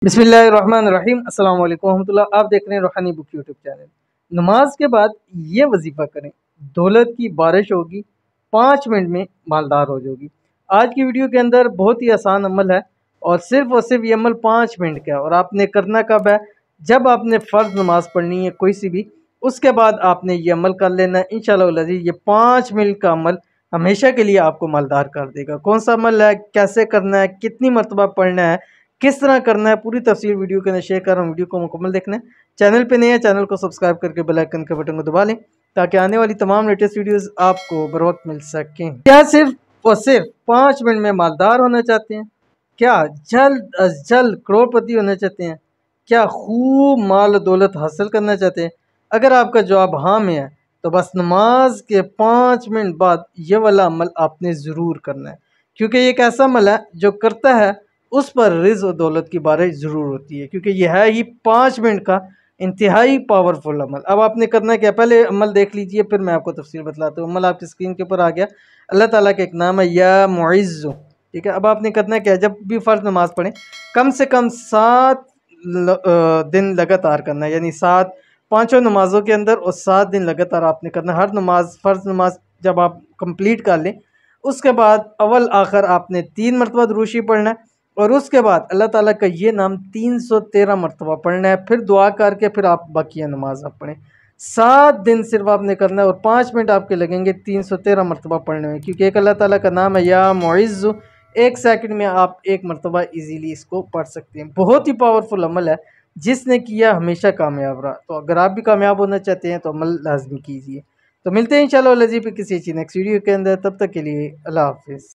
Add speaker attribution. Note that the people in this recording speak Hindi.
Speaker 1: बिस्मिल्लाहिर्रहमानिर्रहीम अस्सलाम वालेकुम रहमतुल्लाह। आप देख रहे हैं रूहानी बुक यूट्यूब चैनल। नमाज के बाद ये वजीफ़ा करें, दौलत की बारिश होगी, 5 मिनट में मालदार हो जाओगी। आज की वीडियो के अंदर बहुत ही आसान अमल है और सिर्फ ये अमल 5 मिनट का है। और आपने करना कब है? जब आपने फ़र्ज़ नमाज पढ़नी है कोई सी भी, उसके बाद आपने ये अमल कर लेना है। इंशाअल्लाह अज़ीज़ ये 5 मिनट का अमल हमेशा के लिए आपको मालदार कर देगा। कौन सा अमल है, कैसे करना है, कितनी मरतबा पढ़ना है, किस तरह करना है, पूरी तफसील वीडियो के अंदर शेयर कर रहा हूँ। वीडियो को मुकम्मल देखना है। चैनल पे नए हैं, चैनल को सब्सक्राइब करके बेल आइकन के बटन को दबा लें ताकि आने वाली तमाम लेटेस्ट वीडियोस आपको बर वक्त मिल सकें। क्या सिर्फ और सिर्फ 5 मिनट में मालदार होना चाहते हैं? क्या जल्द अज जल्द करोड़पति होना चाहते हैं? क्या खूब माल दौलत हासिल करना चाहते हैं? अगर आपका जवाब हाँ में है तो बस नमाज के 5 मिनट बाद ये वाला अमल आपने ज़रूर करना है, क्योंकि ये एक ऐसा अमल है जो करता है उस पर रिज़्क़ और दौलत की बारिश ज़रूर होती है, क्योंकि यह है ही 5 मिनट का इंतहाई पावरफुल अमल। अब आपने करना क्या, पहले अमल देख लीजिए फिर मैं आपको तफसील बतलाता हूँ। अमल आपकी स्क्रीन के ऊपर आ गया। अल्लाह ताला का एक नाम है या मुइज़्ज़ु, ठीक है। अब आपने करना क्या है, जब भी फ़र्ज़ नमाज पढ़ें कम से कम 7 दिन लगातार करना है, यानी 7 पाँचों नमाज़ों के अंदर और 7 दिन लगातार आपने करना है। हर नमाज फ़र्ज़ नमाज जब आप कंप्लीट कर लें उसके बाद अव्वल आखिर आपने 3 मरतबा दुरूशी पढ़ना है और उसके बाद अल्लाह ताला का ये नाम 313 मरतबा पढ़ना है। फिर दुआ करके फिर आप बाकी नमाज आप पढ़ें। 7 दिन सिर्फ आपने करना है और 5 मिनट आपके लगेंगे 313 मरतबा पढ़ने में, क्योंकि एक अल्लाह ताला का नाम है या मुइज़्ज़ु। 1 सेकंड में आप 1 मरतबा ईजीली इसको पढ़ सकते हैं। बहुत ही पावरफुल अमल है, जिसने किया हमेशा कामयाब रहा। तो अगर आप भी कामयाब होना चाहते हैं तो अमल लाजमी कीजिए। तो मिलते हैं इंशाअल्लाह किसी अच्छी नेक्स्ट वीडियो के अंदर। तब तक के लिए अल्लाह हाफ़िज़।